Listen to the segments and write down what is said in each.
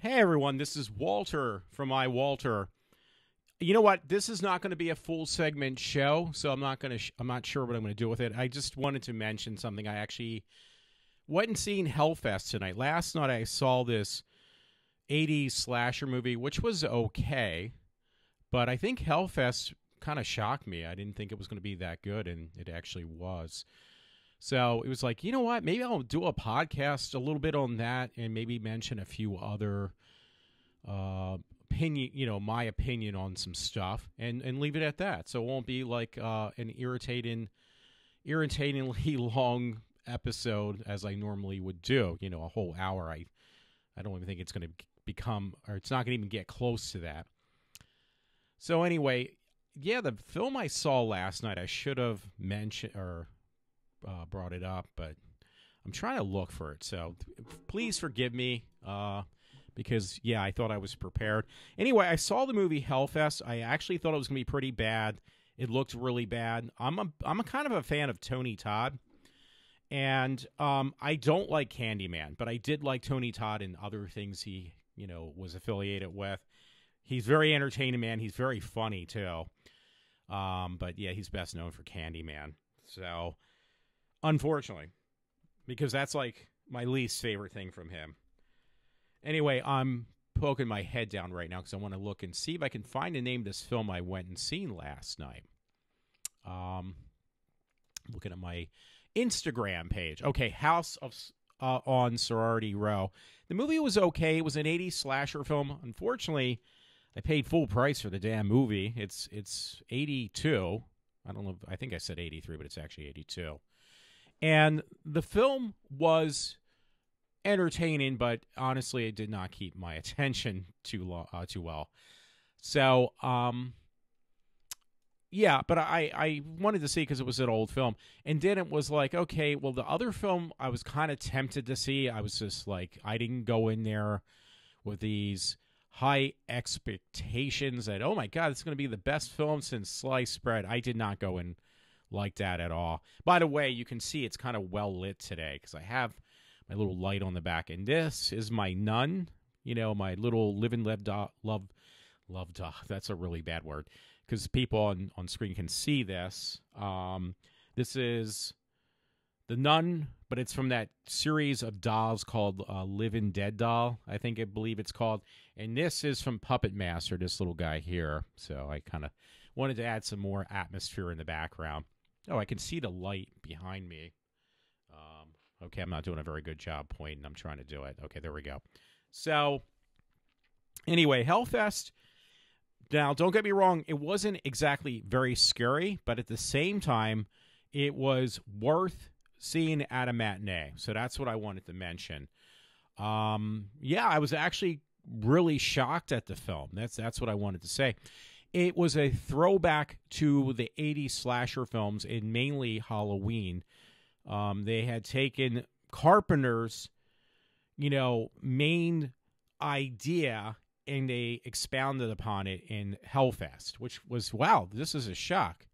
Hey everyone, this is Walter from iWalter. You know what? This is not going to be a full segment show, so I'm not going to. I'm not sure what I'm going to do with it. I just wanted to mention something. I actually went and seen Hellfest tonight. Last night I saw this '80s slasher movie, which was okay, but I think Hellfest kind of shocked me. I didn't think it was going to be that good, and it actually was. So it was like, you know what? Maybe I'll do a podcast a little bit on that, and maybe mention a few other opinion, my opinion on some stuff, and leave it at that. So it won't be like an irritatingly long episode as I normally would do. A whole hour. I don't even think it's going to become, or it's not going to even get close to that. So anyway, yeah, the film I saw last night, I should have mentioned or brought it up, but I'm trying to look for it. So please forgive me because, yeah, I thought I was prepared. Anyway, I saw the movie Hellfest. I actually thought it was going to be pretty bad. It looked really bad. I'm a kind of a fan of Tony Todd, and I don't like Candyman, but I did like Tony Todd and other things he, was affiliated with. He's very entertaining, man. He's very funny, too. But, yeah, he's best known for Candyman. So, unfortunately, because that's like my least favorite thing from him. Anyway, I'm poking my head down right now because I want to look and see if I can find the name of this film I went and seen last night. Looking at my Instagram page. Okay, House of on Sorority Row. The movie was okay. It was an 80s slasher film. Unfortunately, I paid full price for the damn movie. It's 82. I don't know. I think I said 83, but it's actually 82. And the film was entertaining, but honestly, it did not keep my attention too well. So, yeah, but I wanted to see because it was an old film. And then it was like, okay, well, the other film I was kind of tempted to see. I was just like, I didn't go in there with these high expectations that, oh my God, it's going to be the best film since sliced bread. I did not go in like that at all. By the way, you can see it's kind of well lit today because I have my little light on the back, and this is my nun, my little live and love dog. That's a really bad word because people on screen can see this. This is the nun, but it's from that series of dolls called Live and Dead Doll, I believe it's called. And this is from Puppet Master, this little guy here. So I kind of wanted to add some more atmosphere in the background. Oh, I can see the light behind me. Okay, I'm not doing a very good job pointing. I'm trying to do it. Okay, there we go. So, anyway, Hellfest. Now, don't get me wrong. It wasn't exactly very scary, but at the same time, it was worth seeing at a matinee. So that's what I wanted to mention. Yeah, I was actually really shocked at the film. That's what I wanted to say. It was a throwback to the 80s slasher films and mainly Halloween. They had taken Carpenter's, main idea and they expounded upon it in Hellfest, which was, wow, this is a shock.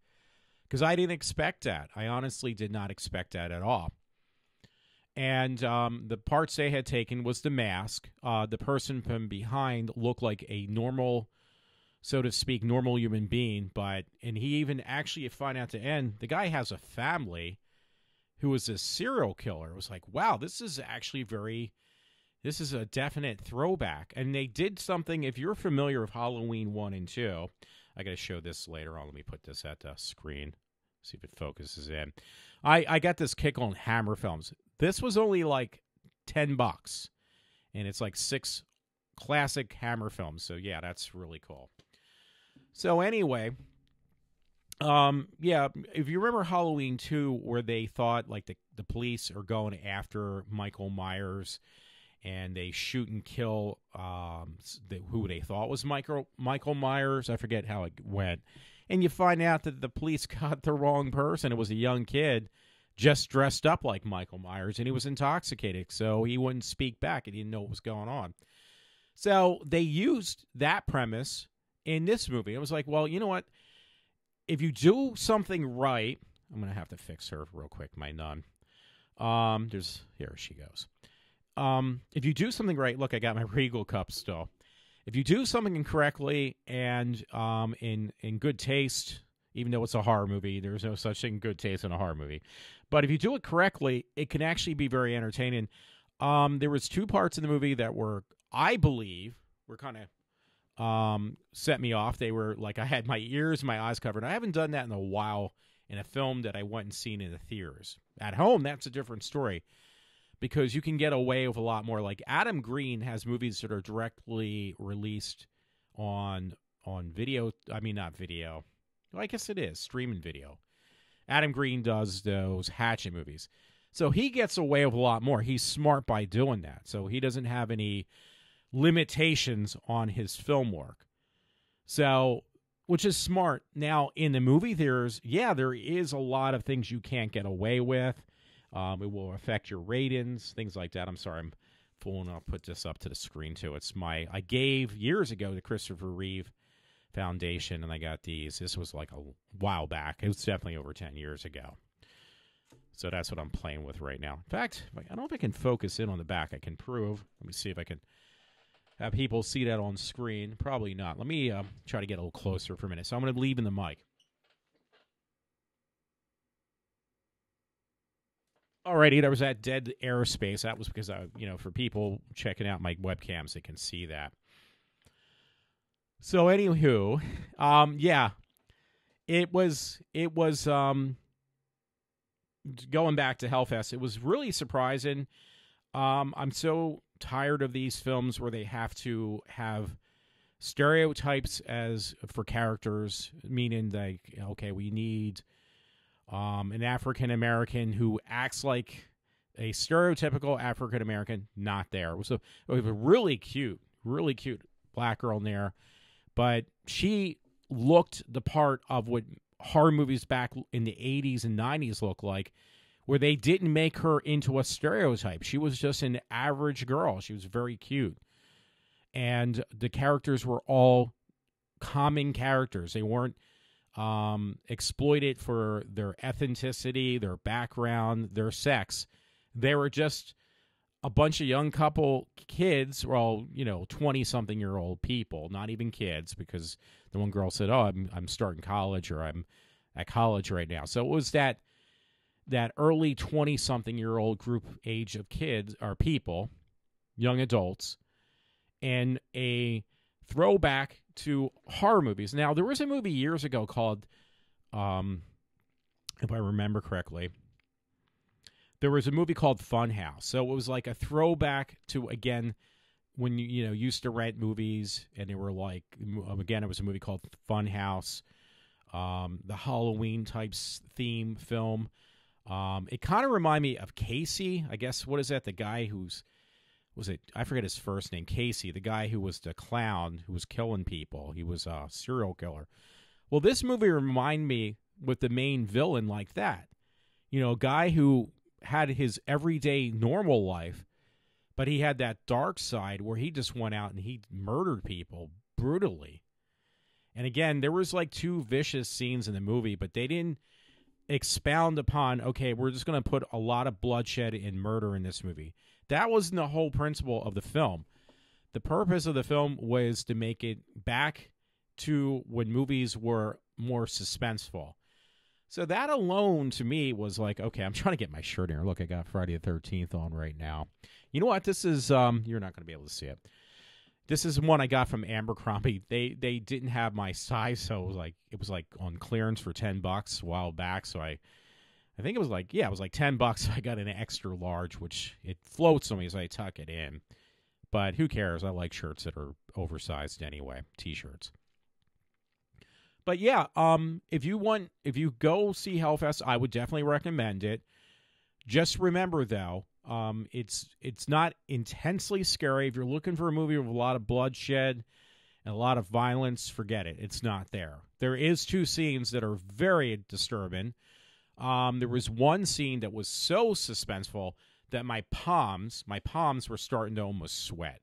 Because I didn't expect that. I honestly did not expect that at all. And the parts they had taken was the mask. The person from behind looked like a normal, so to speak, normal human being. And he even actually, you find out at the end, the guy has a family who is a serial killer. It was like, wow, this is a definite throwback. And they did something, if you're familiar with Halloween 1 and 2, I got to show this later on. Let me put this at the screen, see if it focuses in. I got this kick on Hammer Films. This was only like $10, and it's like 6 classic Hammer films. So, yeah, that's really cool. So, anyway, yeah, if you remember Halloween 2, where they thought like the police are going after Michael Myers, and they shoot and kill who they thought was Michael Myers. I forget how it went. And you find out that the police got the wrong person. It was a young kid just dressed up like Michael Myers, and he was intoxicated, so he wouldn't speak back. He didn't know what was going on. So they used that premise in this movie. It was like, well, you know what? If you do something right, I'm going to have to fix her real quick, my nun. Here she goes. if you do something right, look, I got my Regal cup still. If you do something incorrectly and in good taste, even though it's a horror movie, there's no such thing good taste in a horror movie. But if you do it correctly, it can actually be very entertaining. There was 2 parts in the movie that were, I believe, were kind of set me off. They were like I had my ears and my eyes covered. I haven't done that in a while in a film that I went and seen in the theaters. At home, that's a different story because you can get away with a lot more. Like Adam Green has movies that are directly released on video. I mean, not video. Well, I guess it is streaming video. Adam Green does those Hatchet movies. So he gets away with a lot more. He's smart by doing that. So he doesn't have any limitations on his film work. So, which is smart. Now, in the movie theaters, yeah, there is a lot of things you can't get away with. It will affect your ratings, things like that. I'm sorry, I'm fooling. I'll put this up to the screen, too. I gave years ago the Christopher Reeve Foundation, and I got these. This was like a while back. It was definitely over 10 years ago. So that's what I'm playing with right now. In fact, I don't know if I can focus in on the back. I can prove. Let me see if I can have people see that on screen. Probably not. Let me try to get a little closer for a minute. So I'm going to leave in the mic. Alrighty, there was that dead airspace. That was because for people checking out my webcams, they can see that. So anywho, yeah, it was going back to Hellfest. It was really surprising. I'm so tired of these films where they have to have stereotypes as for characters, meaning like, okay, we need an African American who acts like a stereotypical African American. Not there. It was a really cute black girl in there, but she looked the part of what horror movies back in the 80s and 90s look like, where they didn't make her into a stereotype. She was just an average girl. She was very cute. And the characters were all common characters. They weren't exploited for their ethnicity, their background, their sex. They were just a bunch of young couple kids, well, 20-something-year-old people, not even kids, because the one girl said, "Oh, I'm starting college," or "I'm at college right now." So it was that early 20-something-year-old group age of kids or people, young adults, and a throwback to horror movies. Now, there was a movie years ago called, if I remember correctly, there was a movie called Funhouse. So it was like a throwback to, again, when you used to rent movies, and they were like, again, it was a movie called Funhouse, the Halloween types theme film. It kind of reminded me of Casey. I guess, what is that? The guy I forget his first name, Casey, the guy who was the clown who was killing people. He was a serial killer. Well, this movie reminded me with the main villain like that. A guy who had his everyday normal life, but he had that dark side where he just went out and he murdered people brutally. And again, there was like 2 vicious scenes in the movie, but they didn't expound upon, okay, we're just going to put a lot of bloodshed and murder in this movie. That wasn't the whole principle of the film. The purpose of the film was to make it back to when movies were more suspenseful. So that alone, to me, was like, okay, I'm trying to get my shirt here. Look, I got Friday the 13th on right now. You know what? This is, you're not going to be able to see it. This is one I got from Abercrombie. They didn't have my size, so it was like on clearance for $10 a while back. So I think it was like, yeah, it was like $10. I got an extra large, which it floats on me as I tuck it in. But who cares? I like shirts that are oversized anyway, T-shirts. But yeah, if you go see Hellfest, I would definitely recommend it. Just remember, though, it's not intensely scary. If you're looking for a movie with a lot of bloodshed and a lot of violence, forget it. It's not there. There is 2 scenes that are very disturbing. There was one scene that was so suspenseful that my palms were starting to almost sweat.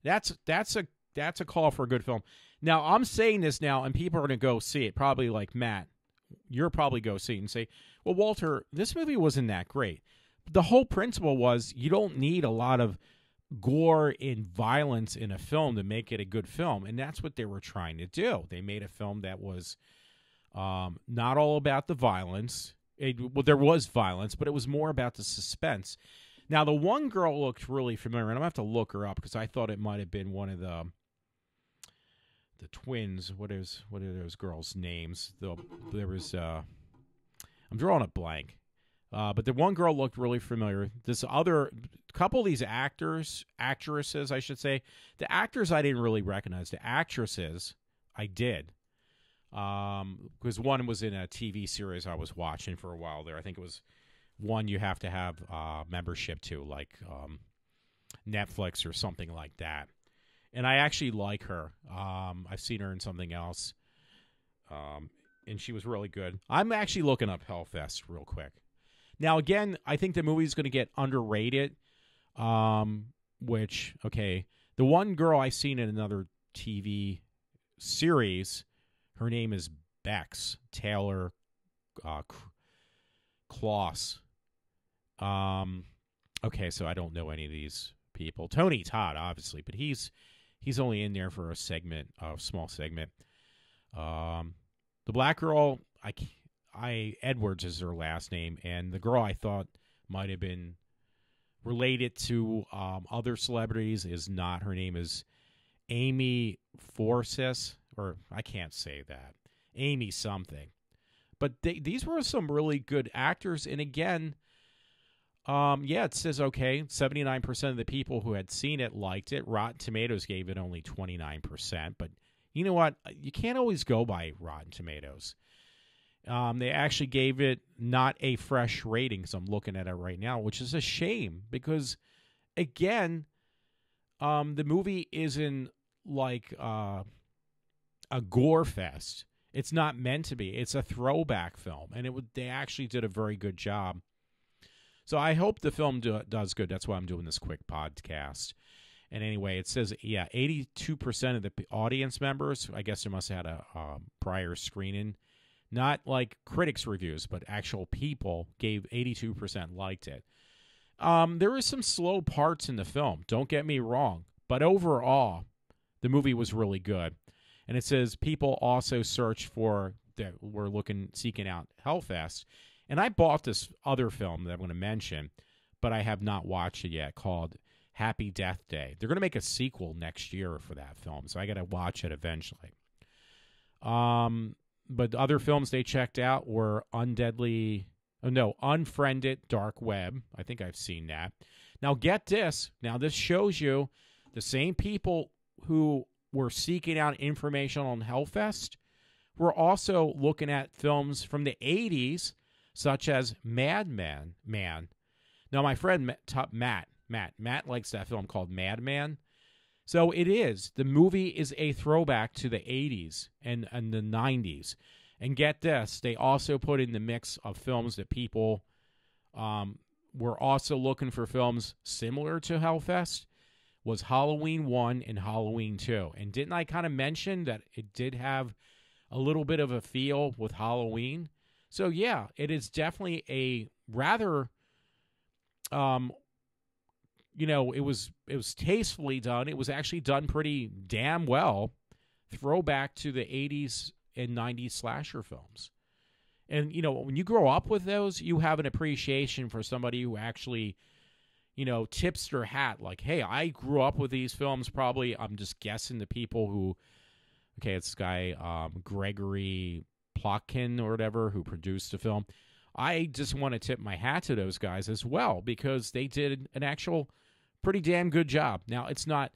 That's a call for a good film. Now, I'm saying this now, and people are going to go see it, probably like Matt. You'll probably go see it and say, well, Walter, this movie wasn't that great. the whole principle was you don't need a lot of gore and violence in a film to make it a good film, and that's what they were trying to do. They made a film that was not all about the violence. Well, there was violence, but it was more about the suspense. Now, the one girl looked really familiar, and I'm going to have to look her up because I thought it might have been one of the twins. What are those girls' names? There was I'm drawing a blank. But the one girl looked really familiar. This other couple of these actresses, I should say. The actors I didn't really recognize. The actresses I did. Because one was in a TV series I was watching for a while there. I think it was one you have to have membership to, like Netflix or something like that. And I actually like her. I've seen her in something else. And she was really good. I'm actually looking up Hellfest real quick. Now, again, I think the movie's going to get underrated, which, okay, the one girl I seen in another TV series, her name is Bex Taylor Kloss. Okay, so I don't know any of these people. Tony Todd, obviously, but he's only in there for a small segment. The black girl, Edwards is her last name, and the girl I thought might have been related to other celebrities is not. Her name is Amy Forsyth, or I can't say that. Amy something. But these were some really good actors, and again, it says, okay, 79% of the people who had seen it liked it. Rotten Tomatoes gave it only 29%, but you know what? You can't always go by Rotten Tomatoes. They actually gave it not a fresh rating, so I'm looking at it right now, which is a shame because, again, the movie isn't like a gore fest. It's not meant to be. It's a throwback film, and they actually did a very good job. So I hope the film does good. That's why I'm doing this quick podcast. And anyway, it says, 82% of the audience members, I guess they must have had a prior screening. Not like critics' reviews, but actual people gave 82% liked it. There were some slow parts in the film, don't get me wrong. But overall, the movie was really good. And it says people also search seeking out Hellfest. And I bought this other film that I'm going to mention, but I have not watched it yet, called Happy Death Day. They're going to make a sequel next year for that film, so I got to watch it eventually. But other films they checked out were Unfriended Dark Web. I think I've seen that. Now get this. Now this shows you the same people who were seeking out information on Hellfest were also looking at films from the 80s, such as Mad Men. Now my friend Matt likes that film called Mad Men. So it is. The movie is a throwback to the 80s and the 90s. And get this, they also put in the mix of films that people were also looking for films similar to Hellfest, was Halloween 1 and Halloween 2. And didn't I kind of mention that it did have a little bit of a feel with Halloween? So yeah, it is definitely a rather... it was tastefully done. It was actually done pretty damn well. Throwback to the 80s and 90s slasher films. And, when you grow up with those, you have an appreciation for somebody who actually, tips their hat. Like, hey, I grew up with these films. Probably, I'm just guessing the people who, it's this guy, Gregory Plotkin or whatever, who produced the film. I just want to tip my hat to those guys as well because they did an actual pretty damn good job. Now, it's not,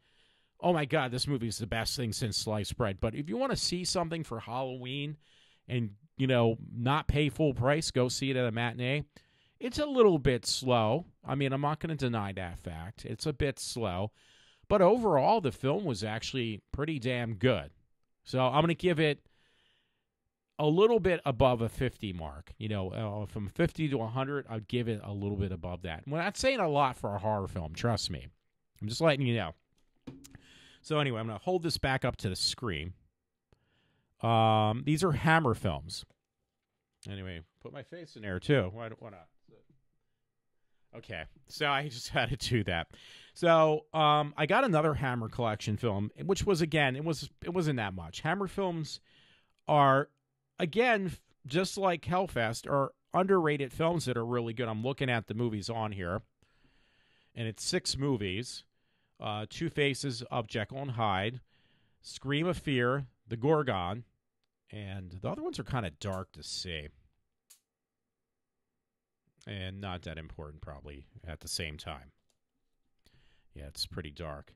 oh my God, this movie is the best thing since sliced bread. But if you want to see something for Halloween and, not pay full price, go see it at a matinee. It's a little bit slow. I mean, I'm not going to deny that fact. It's a bit slow. But overall, the film was actually pretty damn good. So I'm going to give it a little bit above a 50 mark. From 50 to 100, I'd give it a little bit above that. Well, that's saying a lot for a horror film, trust me. I'm just letting you know. So anyway, I'm going to hold this back up to the screen. These are Hammer films. Anyway, put my face in there too. Why not? Okay, so I just had to do that. So I got another Hammer collection film, which was, again, it wasn't that much. Hammer films are, again, just like Hellfest, are underrated films that are really good. I'm looking at the movies on here, and it's 6 movies. Two Faces of Jekyll and Hyde, Scream of Fear, The Gorgon, and the other ones are kind of dark to see. And not that important, probably, at the same time. Yeah, it's pretty dark.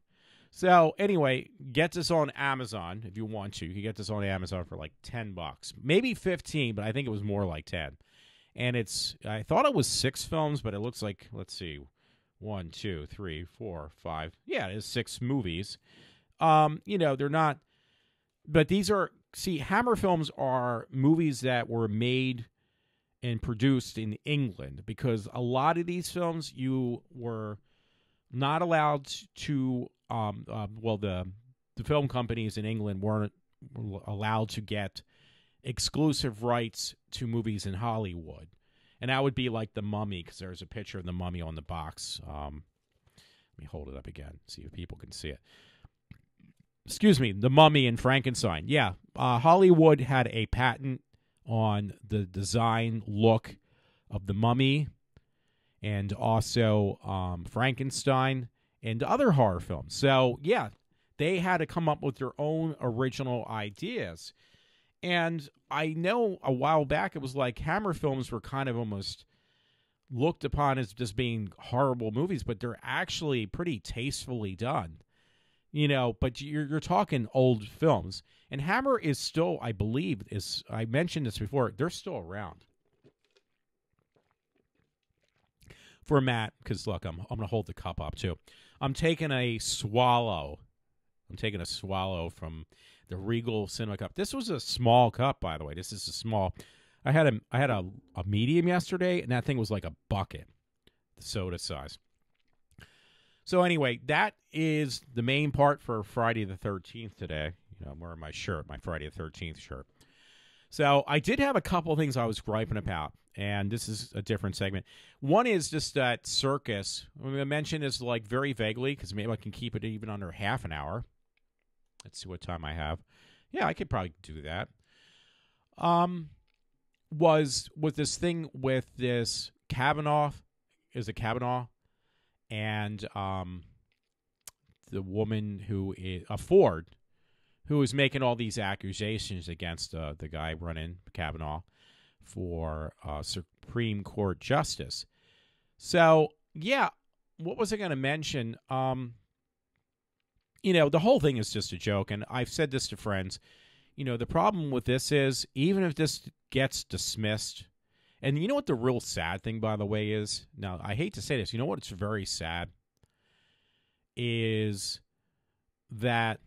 So, anyway, get this on Amazon if you want to. You can get this on Amazon for like $10. Maybe 15, but I think it was more like 10. And I thought it was 6 films, but it looks like, let's see, 1, 2, 3, 4, 5. Yeah, it is 6 movies. They're not, but these are, see, Hammer films are movies that were made and produced in England, because a lot of these films you were not allowed to, the film companies in England weren't allowed to get exclusive rights to movies in Hollywood. And that would be like The Mummy, because there's a picture of the mummy on the box. Let me hold it up again, see if people can see it. Excuse me, The Mummy and Frankenstein. Yeah, Hollywood had a patent on the design look of the mummy and also Frankenstein and other horror films. So, yeah, they had to come up with their own original ideas. And I know a while back it was like Hammer films were kind of almost looked upon as just being horrible movies, but they're actually pretty tastefully done. But you're talking old films. And Hammer is still, I believe, I mentioned this before, they're still around. For Matt, because look, I'm going to hold the cup up too. I'm taking a swallow from the Regal Cinema Cup. This was a small cup, by the way. This is a small. I had a medium yesterday, and that thing was like a bucket, the soda size. So anyway, that is the main part for Friday the 13th today. I'm wearing my shirt, my Friday the 13th shirt. So I did have a couple of things I was griping about, and this is a different segment. One is just that circus. I'm going to mention this like very vaguely, because maybe I can keep it even under half an hour. Let's see what time I have. Yeah, I could probably do that. Was with this thing with this Kavanaugh, and the woman who is Ford, who is making all these accusations against the guy running Kavanaugh for Supreme Court justice. So, yeah, what was I going to mention? The whole thing is just a joke, and I've said this to friends. The problem with this is, even if this gets dismissed, and you know what the real sad thing, by the way, is? Now, I hate to say this. You know what's very sad? Is that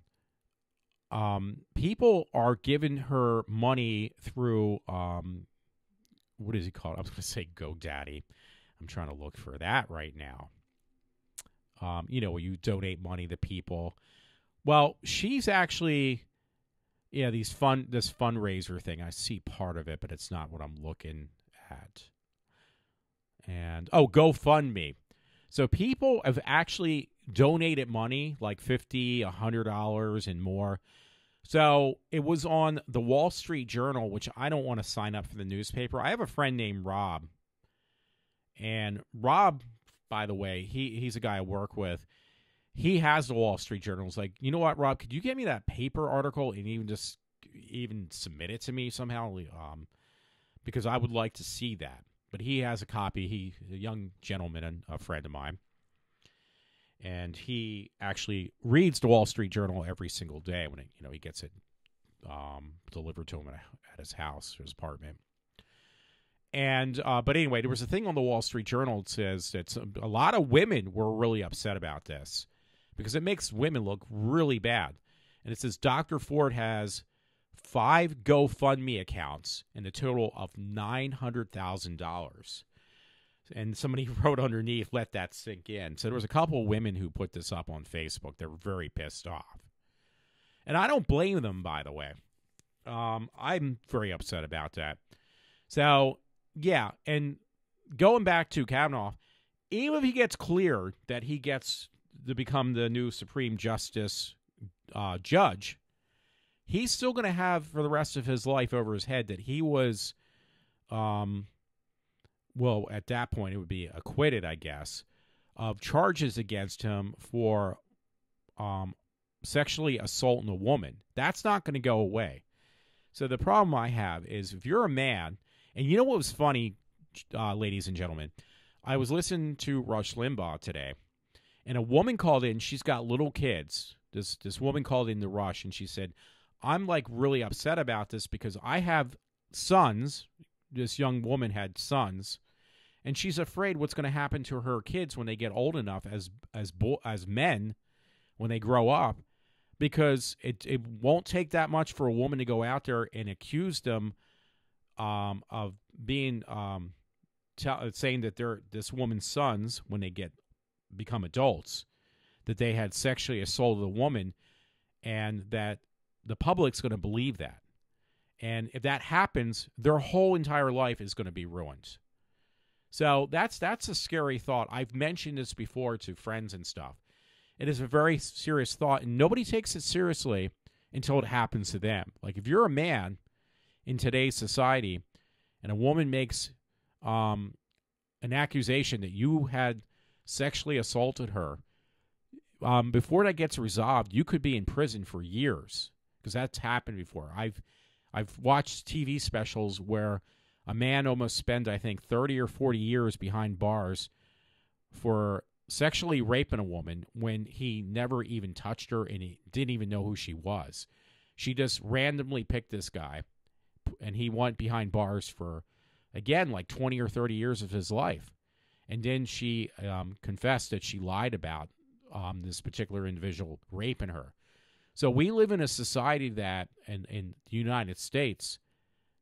people are giving her money through, what is he called? I was going to say GoDaddy. I'm trying to look for that right now. Where you donate money to people. Well, she's actually, this fundraiser thing. I see part of it, but it's not what I'm looking at. And GoFundMe. So people have actually donated money, like $50, $100 and more. So it was on the Wall Street Journal, which I don't want to sign up for the newspaper. I have a friend named Rob. And Rob, by the way, he's a guy I work with. He has the Wall Street Journal. It's like, you know what, Rob, could you get me that paper article and even submit it to me somehow? Because I would like to see that. But he has a copy. He's a young gentleman and a friend of mine. And he actually reads the Wall Street Journal every single day when he gets it delivered to him at his house, his apartment. And but anyway, there was a thing on the Wall Street Journal that says that a lot of women were really upset about this because it makes women look really bad. And it says Dr. Ford has 5 GoFundMe accounts and a total of $900,000. And somebody wrote underneath, let that sink in. So there was a couple of women who put this up on Facebook. They were very pissed off. And I don't blame them, by the way. I'm very upset about that. So, yeah, and going back to Kavanaugh, even if he gets cleared that he gets to become the new Supreme Justice judge, he's still going to have for the rest of his life over his head that he was, well, at that point it would be acquitted, I guess, of charges against him for sexually assaulting a woman. That's not going to go away. So the problem I have is if you're a man, and you know what was funny, ladies and gentlemen, I was listening to Rush Limbaugh today, and a woman called in. She's got little kids. This woman called in to Rush, and she said, I'm like really upset about this because I have sons. This young woman had sons, and she's afraid what's going to happen to her kids when they get old enough as men when they grow up, because it won't take that much for a woman to go out there and accuse them of being saying that they're this woman's sons when they become adults, that they had sexually assaulted a woman, and that the public's going to believe that. And if that happens, their whole entire life is going to be ruined. So that's a scary thought. I've mentioned this before to friends and stuff. It is a very serious thought, and nobody takes it seriously until it happens to them. Like if you're a man in today's society and a woman makes an accusation that you had sexually assaulted her, before that gets resolved, you could be in prison for years, because that's happened before. I've watched TV specials where a man almost spent, I think, 30 or 40 years behind bars for sexually raping a woman when he never even touched her and he didn't even know who she was. She just randomly picked this guy, and he went behind bars for, again, like 20 or 30 years of his life. And then she confessed that she lied about this particular individual raping her. So we live in a society that, in the United States,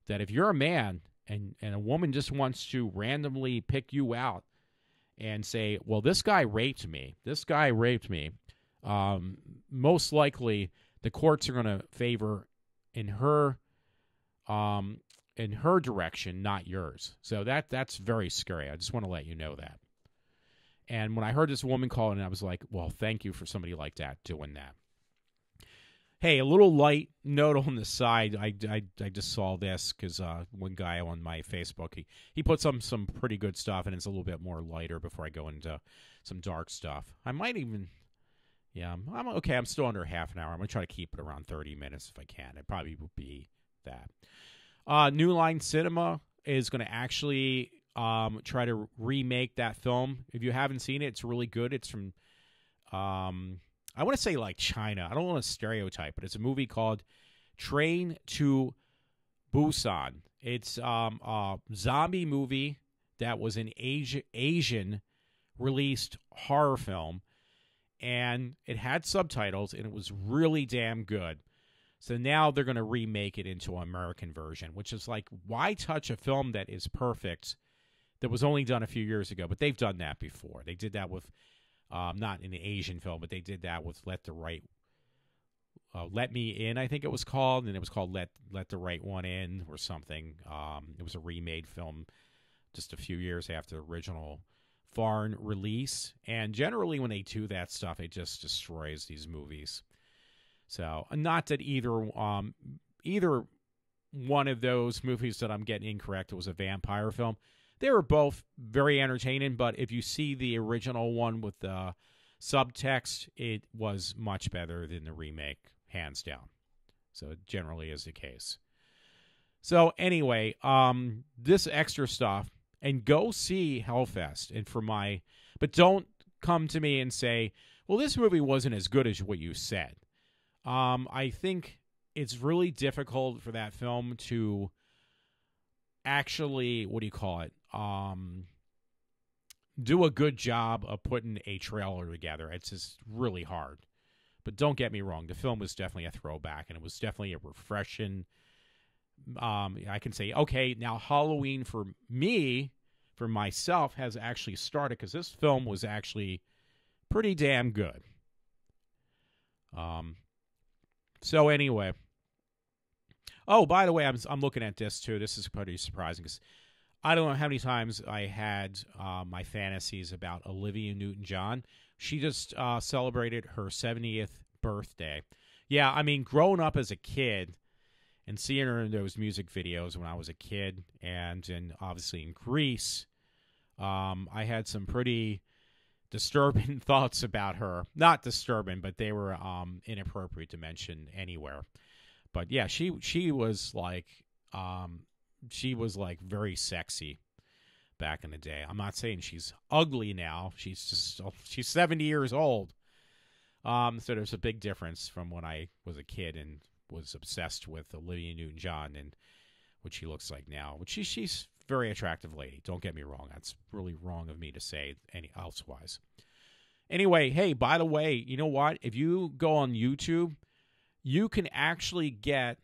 that if you're a man and a woman just wants to randomly pick you out and say, well, this guy raped me, most likely the courts are going to favor in her direction, not yours. So that's very scary. I just want to let you know that. And when I heard this woman calling, I was like, well, thank you for somebody like that doing that. Hey, a little light note on the side. I just saw this because one guy on my Facebook, he put some pretty good stuff, and it's a little bit more lighter before I go into some dark stuff. I might even, yeah, I'm okay. I'm still under half an hour. I'm going to try to keep it around 30 minutes if I can. It probably would be that. New Line Cinema is going to actually try to remake that film. If you haven't seen it, it's really good. It's from I want to say like China. I don't want to stereotype, but it's a movie called Train to Busan. It's a zombie movie that was an Asian released horror film, and it had subtitles, and it was really damn good. So now they're going to remake it into an American version, which is like, why touch a film that is perfect that was only done a few years ago? But they've done that before. They did that with not in the Asian film, but they did that with Let Me In, I think it was called, and it was called Let the Right One In or something. It was a remade film just a few years after the original foreign release. And generally when they do that stuff, it just destroys these movies. So not that either one of those movies that I'm getting incorrect was a vampire film. They were both very entertaining, but if you see the original one with the subtext, it was much better than the remake, hands down. So it generally is the case. So anyway, this extra stuff, and go see Hellfest. But don't come to me and say, well, this movie wasn't as good as what you said. I think it's really difficult for that film to actually, do a good job of putting a trailer together. It's just really hard. But don't get me wrong, the film was definitely a throwback, and it was definitely a refreshing. I can say, okay, now Halloween for myself, has actually started, because this film was actually pretty damn good. So anyway. Oh, by the way, I'm looking at this too. This is pretty surprising, because I don't know how many times I had my fantasies about Olivia Newton-John. She just celebrated her 70th birthday. Yeah, I mean, growing up as a kid and seeing her in those music videos when I was a kid, and obviously in Greece, I had some pretty disturbing thoughts about her. Not disturbing, but they were inappropriate to mention anywhere. But yeah, she was like very sexy back in the day. I'm not saying she's ugly now. She's 70 years old. So there's a big difference from when I was a kid and was obsessed with Olivia Newton-John and what she looks like now. Which she's a very attractive lady. Don't get me wrong. That's really wrong of me to say any elsewise. Anyway, hey, by the way, you know what? If you go on YouTube, you can actually get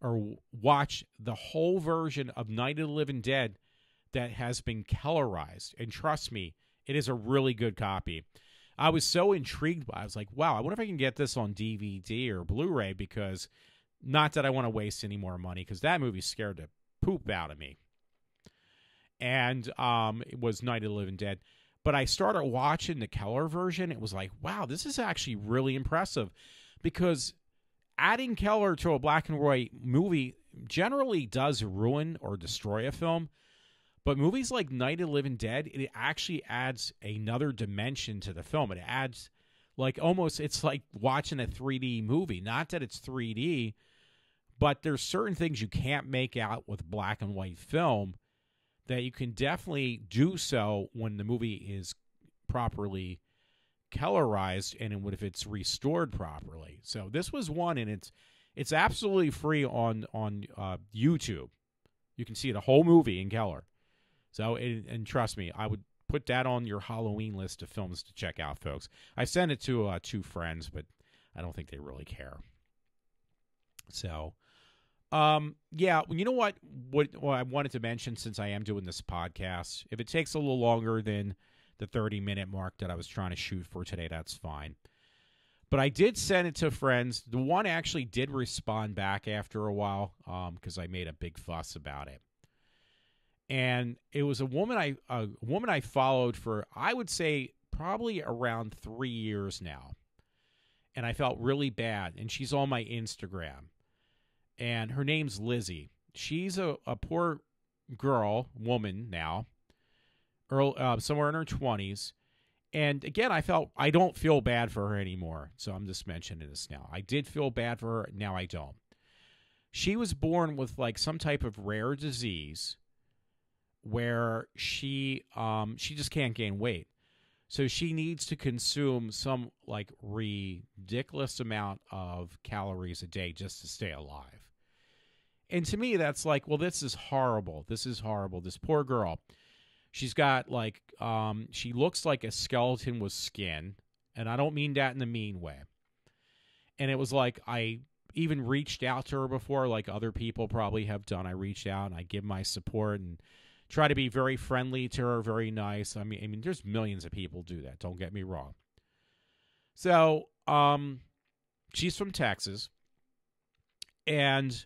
or watch the whole version of Night of the Living Dead that has been colorized. And trust me, it is a really good copy. I was so intrigued by it. I was like, wow, I wonder if I can get this on DVD or Blu-ray, because not that I want to waste any more money, because that movie scared the poop out of me. And it was Night of the Living Dead. But I started watching the color version. It was like, wow, this is actually really impressive, because adding color to a black and white movie generally does ruin or destroy a film. But movies like Night of the Living Dead, it actually adds another dimension to the film. It adds, like, almost, it's like watching a 3D movie. Not that it's 3D, but there's certain things you can't make out with black and white film that you can definitely do so when the movie is properly colorized and if it's restored properly. So this was one, and it's absolutely free on YouTube. You can see the whole movie in color. So, and trust me, I would put that on your Halloween list of films to check out, folks. I sent it to 2 friends, but I don't think they really care. So, yeah, you know what I wanted to mention, since I am doing this podcast, if it takes a little longer than the 30-minute mark that I was trying to shoot for today, that's fine. But I did send it to friends. The one actually did respond back after a while, because I made a big fuss about it. And it was a woman I followed for, I would say, probably around 3 years now. And I felt really bad. And she's on my Instagram. And her name's Lizzie. She's a poor woman now, somewhere in her 20s. And again, I don't feel bad for her anymore. So I'm just mentioning this now. I did feel bad for her. Now I don't. She was born with like some type of rare disease where she just can't gain weight. So she needs to consume some like ridiculous amount of calories a day just to stay alive. And to me, that's like, well, this is horrible. This is horrible. This poor girl. She's got like, she looks like a skeleton with skin. And I don't mean that in a mean way. And it was like, I even reached out to her before, like other people probably have done. I reached out and I give my support and try to be very friendly to her, very nice. I mean, there's millions of people do that. Don't get me wrong. So, she's from Texas, and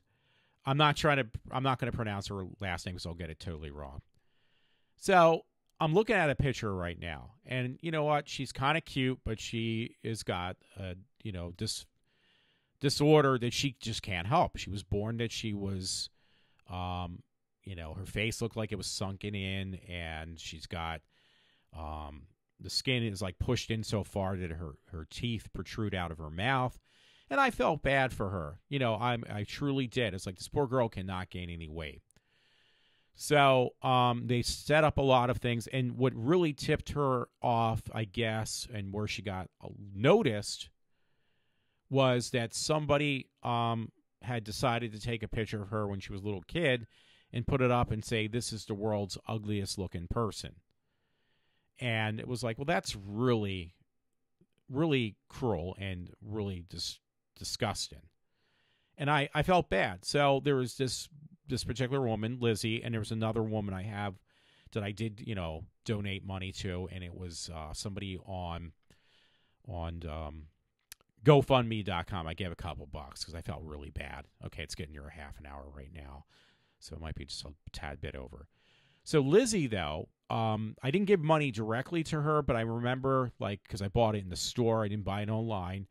I'm not going to pronounce her last name because I'll get it totally wrong. So I'm looking at a picture right now, and you know what? She's kind of cute, but she has got a, this disorder that she just can't help. She was born that she was, her face looked like it was sunken in, and she's got, the skin is like pushed in so far that her teeth protrude out of her mouth. And I felt bad for her. I truly did. It's like, this poor girl cannot gain any weight. So, they set up a lot of things, and what really tipped her off, I guess, and where she got noticed was that somebody, had decided to take a picture of her when she was a little kid and put it up and say, this is the world's ugliest looking person. And it was like, well, that's really, really cruel and really disgusting. And I felt bad. So there was this particular woman, Lizzie, and there was another woman I have that I did, donate money to. And it was somebody on GoFundMe.com. I gave a couple bucks because I felt really bad. Okay, it's getting near a half an hour right now, so it might be just a tad bit over. So Lizzie, though, I didn't give money directly to her, but I remember, like, because I bought it in the store, I didn't buy it online.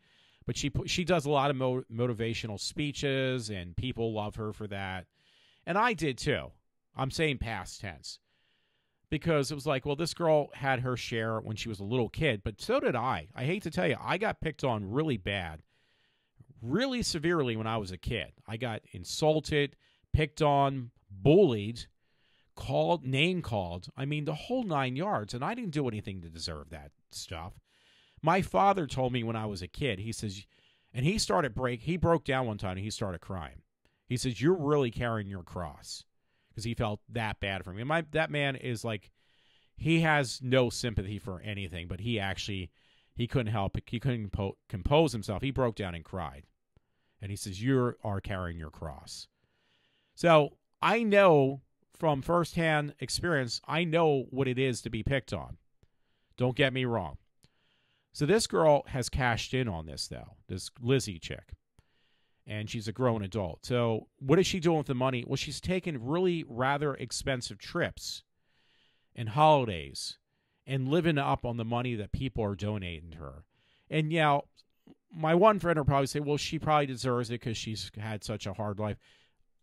But she does a lot of motivational speeches, and people love her for that. And I did too. I'm saying past tense. Because it was like, well, this girl had her share when she was a little kid, but so did I. I hate to tell you, I got picked on really bad, really severely when I was a kid. I got insulted, picked on, bullied, name called. I mean, the whole 9 yards, and I didn't do anything to deserve that stuff. My father told me when I was a kid, he says, and he broke down one time and he started crying. He says, you're really carrying your cross. Because he felt that bad for me. And that man is like, he has no sympathy for anything, but he couldn't help it. He couldn't compose himself. He broke down and cried. And he says, you are carrying your cross. So I know from firsthand experience, I know what it is to be picked on. Don't get me wrong. So this girl has cashed in on this, though, this Lizzie chick. And she's a grown adult. So what is she doing with the money? Well, she's taken really rather expensive trips and holidays and living up on the money that people are donating to her. And, my one friend will probably say, well, she probably deserves it because she's had such a hard life.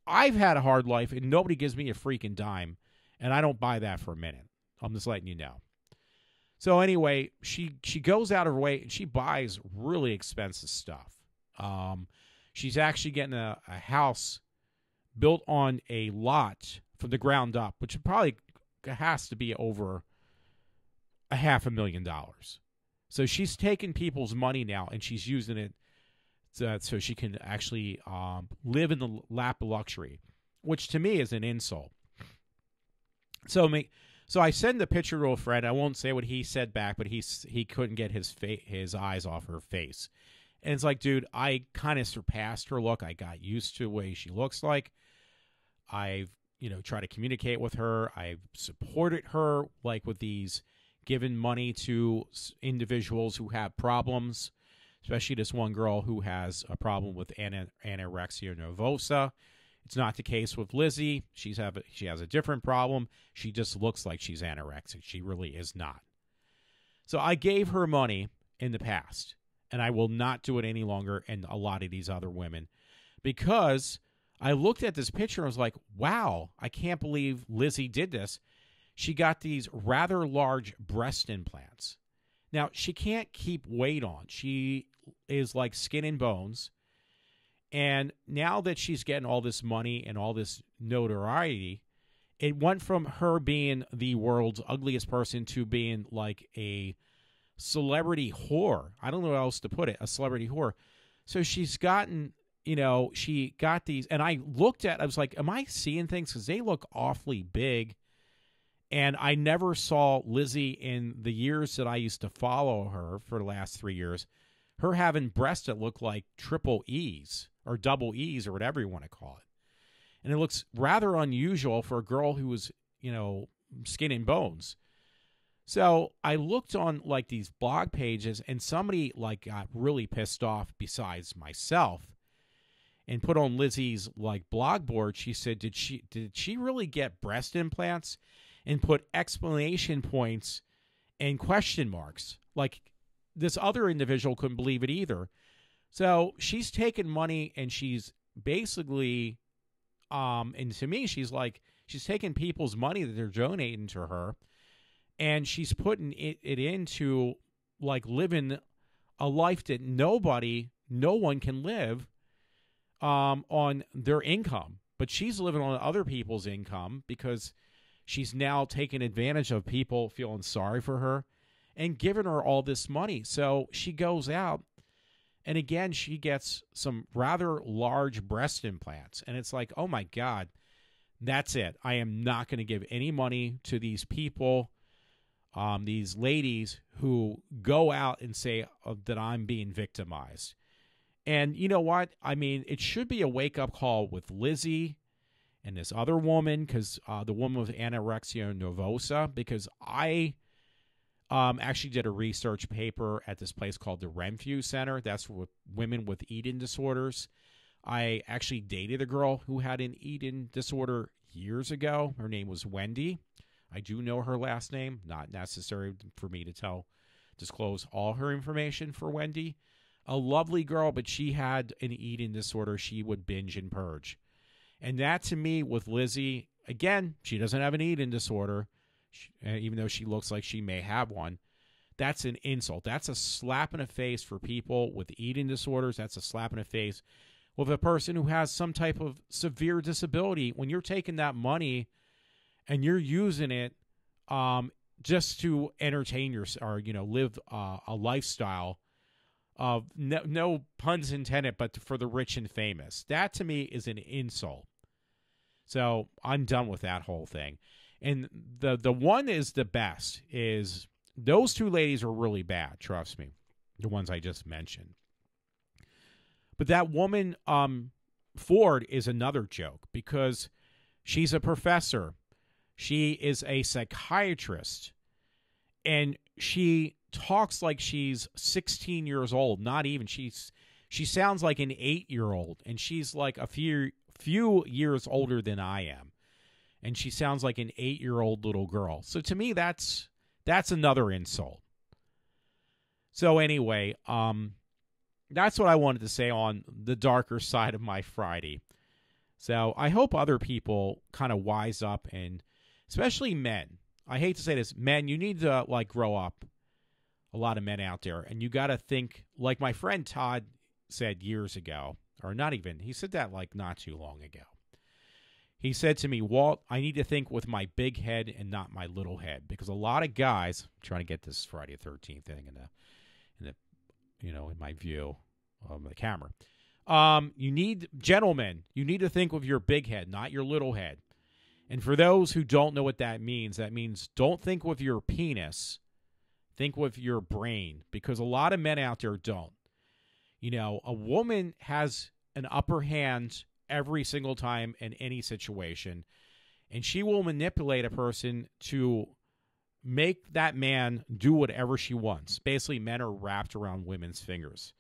I've had a hard life, and nobody gives me a freaking dime, and I don't buy that for a minute. I'm just letting you know. So anyway, she goes out of her way, and she buys really expensive stuff. She's actually getting a house built on a lot from the ground up, which probably has to be over $500,000. So she's taking people's money now, and she's using it so she can actually live in the lap of luxury, which to me is an insult. So I send the picture to a friend. I won't say what he said back, but he couldn't get his eyes off her face. And it's like, dude, I kind of surpassed her look. I got used to the way she looks like. I've, tried to communicate with her. I've supported her, like with these, giving money to individuals who have problems, especially this one girl who has a problem with anorexia nervosa. It's not the case with Lizzie. She has a different problem. She just looks like she's anorexic. She really is not. So I gave her money in the past. And I will not do it any longer, and a lot of these other women, because I looked at this picture and was like, wow, I can't believe Lizzie did this. She got these rather large breast implants. Now, she can't keep weight on. She is like skin and bones. And now that she's getting all this money and all this notoriety, it went from her being the world's ugliest person to being like a celebrity whore. I don't know how else to put it. A celebrity whore. So she's gotten, she got these, and I was like, am I seeing things? Because they look awfully big. And I never saw Lizzie in the years that I used to follow her for the last 3 years, her having breasts that look like triple E's or double E's or whatever you want to call it. And it looks rather unusual for a girl who was, skin and bones. So I looked on like these blog pages, and somebody like got really pissed off besides myself and put on Lizzie's like blog board. She said, did she really get breast implants? And put exclamation points and question marks. Like this other individual couldn't believe it either. So she's taken money, and she's basically, and to me, she's taking people's money that they're donating to her, and she's putting it into like living a life that no one can live on their income. But she's living on other people's income because she's now taking advantage of people feeling sorry for her and giving her all this money. So she goes out, and again, she gets some rather large breast implants. And it's like, oh my God, that's it. I am not going to give any money to these people, these ladies who go out and say that I'm being victimized. And you know what? I mean, it should be a wake-up call with Lizzie and this other woman, because the woman with anorexia nervosa, because I actually did a research paper at this place called the Renfrew Center. That's for women with eating disorders. I actually dated a girl who had an eating disorder years ago. Her name was Wendy. I do know her last name. Not necessary for me to disclose all her information for Wendy. A lovely girl, but she had an eating disorder. She would binge and purge. And that, to me, with Lizzie, again, she doesn't have an eating disorder, even though she looks like she may have one. That's an insult. That's a slap in the face for people with eating disorders. That's a slap in the face with a person who has some type of severe disability. When you're taking that money and you're using it just to entertain yourself, or live a lifestyle of no puns intended, but for the rich and famous, that to me is an insult. So I'm done with that whole thing. And the one is the best is those two ladies are really bad. Trust me, the ones I just mentioned. But that woman, Ford, is another joke because she's a professor. She is a psychiatrist. And she talks like she's 16 years old. Not even. She sounds like an 8-year-old. And she's like a few years older than I am. And she sounds like an 8-year-old little girl. So to me, that's another insult. So anyway, that's what I wanted to say on the darker side of my Friday. So I hope other people kind of wise up, and especially men. I hate to say this, men, you need to grow up. A lot of men out there, and you got to think like my friend Todd said years ago, or not even. He said that not too long ago. He said to me, Walt, I need to think with my big head and not my little head, because a lot of guys, I'm trying to get this Friday the 13th thing in my view of the camera. Gentlemen, you need to think with your big head, not your little head. And for those who don't know what that means don't think with your penis, think with your brain, because a lot of men out there don't. A woman has an upper hand every single time in any situation, and she will manipulate a person to make that man do whatever she wants. Basically, men are wrapped around women's fingers.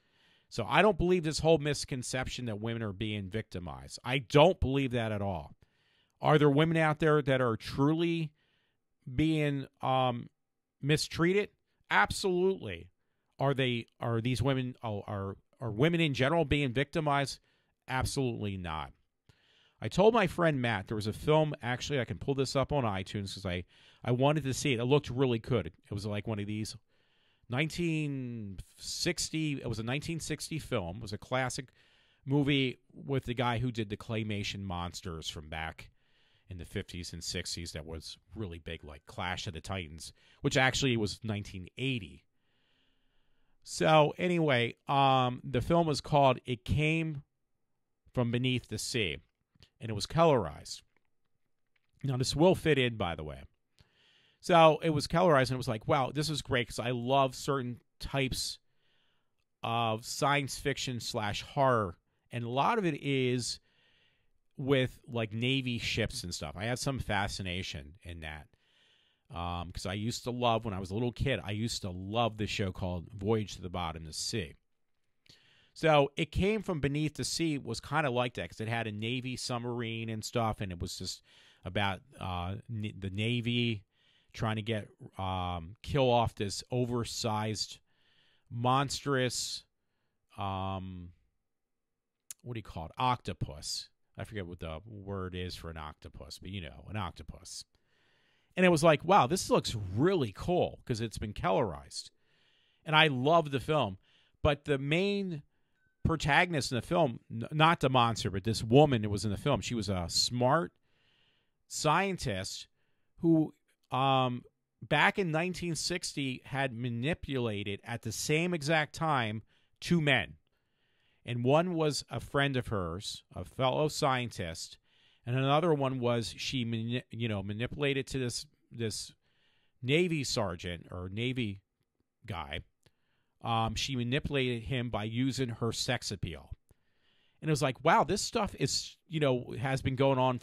So I don't believe this whole misconception that women are being victimized. I don't believe that at all. Are there women out there that are truly being mistreated? Absolutely. Are these women are women in general being victimized? Absolutely not. I told my friend Matt there was a film, actually I can pull this up on iTunes because I wanted to see it. It looked really good. It was like one of these 1960, it was a 1960 film. It was a classic movie with the guy who did the claymation monsters from back in the 50s and 60s that was really big, like Clash of the Titans, which actually was 1980. So anyway, the film was called It Came from Beneath the Sea, and it was colorized. Now, this will fit in, by the way. So it was colorized, and it was like, wow, this is great because I love certain types of science fiction / horror, and a lot of it is with Navy ships and stuff. I have some fascination in that because I used to love, when I was a little kid, I used to love this show called Voyage to the Bottom of the Sea. So It Came from Beneath the Sea was kind of like that because it had a Navy submarine and stuff, and it was just about the Navy trying to get kill off this oversized, monstrous, what do you call it? Octopus. I forget what the word is for an octopus, but an octopus. And it was like, wow, this looks really cool because it's been colorized. And I love the film. But the main protagonist in the film, not the monster, but this woman that was in the film, she was a smart scientist who back in 1960 had manipulated at the same exact time 2 men. And one was a friend of hers, a fellow scientist, and another one was she manipulated to this Navy sergeant or Navy guy. She manipulated him by using her sex appeal. And it was like, wow, this stuff is, has been going on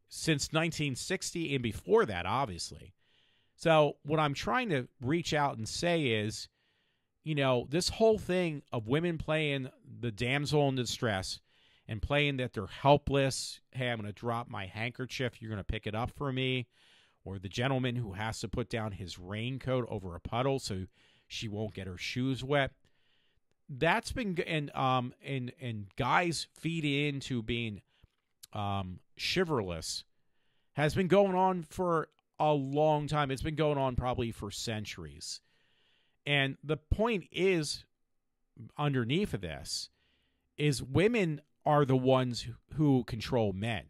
since 1960 and before that, obviously. So what I'm trying to reach out and say is, this whole thing of women playing the damsel in distress and playing that they're helpless. Hey, I'm going to drop my handkerchief. You're going to pick it up for me. or the gentleman who has to put down his raincoat over a puddle so she won't get her shoes wet. That's been and guys feed into being chivalrous has been going on for a long time. It's been going on probably for centuries. And the point is, underneath of this, is women are the ones who control men.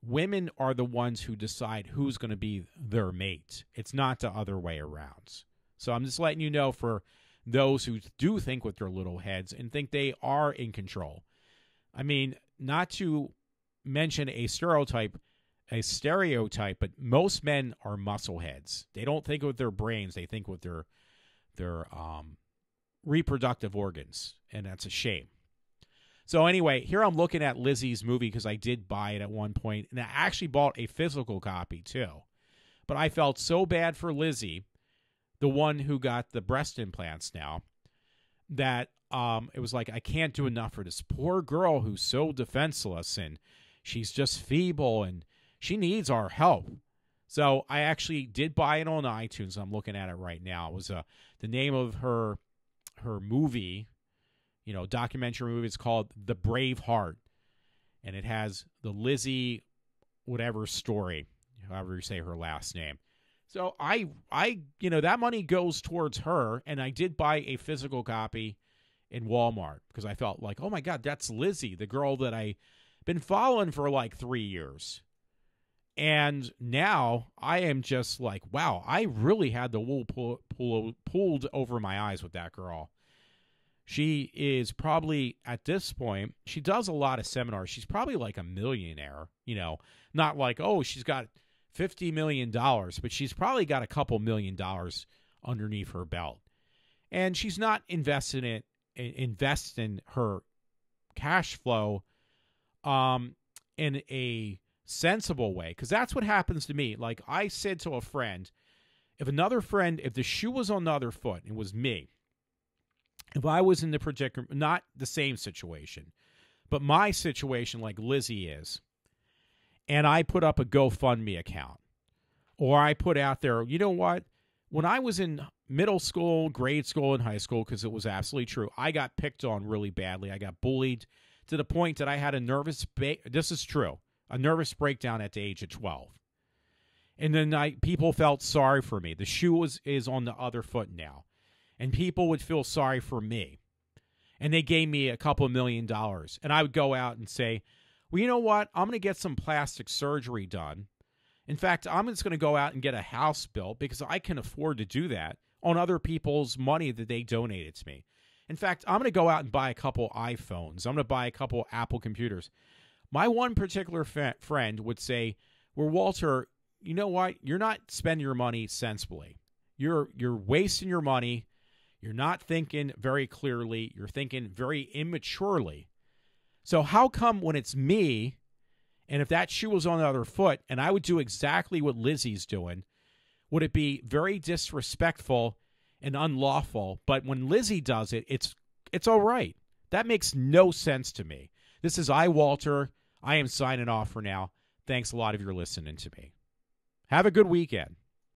Women are the ones who decide who's going to be their mate. It's not the other way around. So I'm just letting you know, for those who do think with their little heads and think they are in control. I mean, not to mention a stereotype, but most men are muscle heads. They don't think with their brains. They think with their reproductive organs, and that's a shame. So anyway, here I'm looking at Lizzie's movie because I did buy it at one point, and I actually bought a physical copy too. But I felt so bad for Lizzie, the one who got the breast implants now, that it was like, I can't do enough for this poor girl who's so defenseless, and she's just feeble, and she needs our help. So I actually did buy it on iTunes. I'm looking at it right now. It was the name of her movie, documentary movie. It's called The Brave Heart, and it has the Lizzie whatever story, however you say her last name. So I that money goes towards her, and I did buy a physical copy in Walmart because I felt like, oh my God, that's Lizzie, the girl that I've been following for like 3 years. And now I am just like, wow, I really had the wool pulled over my eyes with that girl. She is probably, at this point, she does a lot of seminars. She's probably like a millionaire, not like, oh, she's got $50 million, but she's probably got a couple $1 million underneath her belt. And she's not investing her cash flow in a sensible way, because that's what happens to me. Like I said to a friend, if the shoe was on the other foot, it was me. If I was in the predicament, not the same situation, but my situation like Lizzie is, and I put up a GoFundMe account, or I put out there, you know what? When I was in middle school, grade school, and high school, because it was absolutely true, I got picked on really badly. I got bullied to the point that I had a nervous breakdown at the age of 12. And then people felt sorry for me. The shoe is on the other foot now. And people would feel sorry for me. And they gave me a couple $1 million. And I would go out and say, well, you know what? I'm going to get some plastic surgery done. In fact, I'm just going to go out and get a house built because I can afford to do that on other people's money that they donated to me. In fact, I'm going to go out and buy a couple iPhones. I'm going to buy a couple Apple computers. My one particular friend would say, well, Walter, you know what? You're not spending your money sensibly. You're wasting your money. You're not thinking very clearly. You're thinking very immaturely. So how come when it's me, and if that shoe was on the other foot, and I would do exactly what Lizzie's doing, would it be very disrespectful and unlawful? But when Lizzie does it, it's all right. That makes no sense to me. This is iWalter. I am signing off for now. Thanks a lot if you're listening to me. Have a good weekend.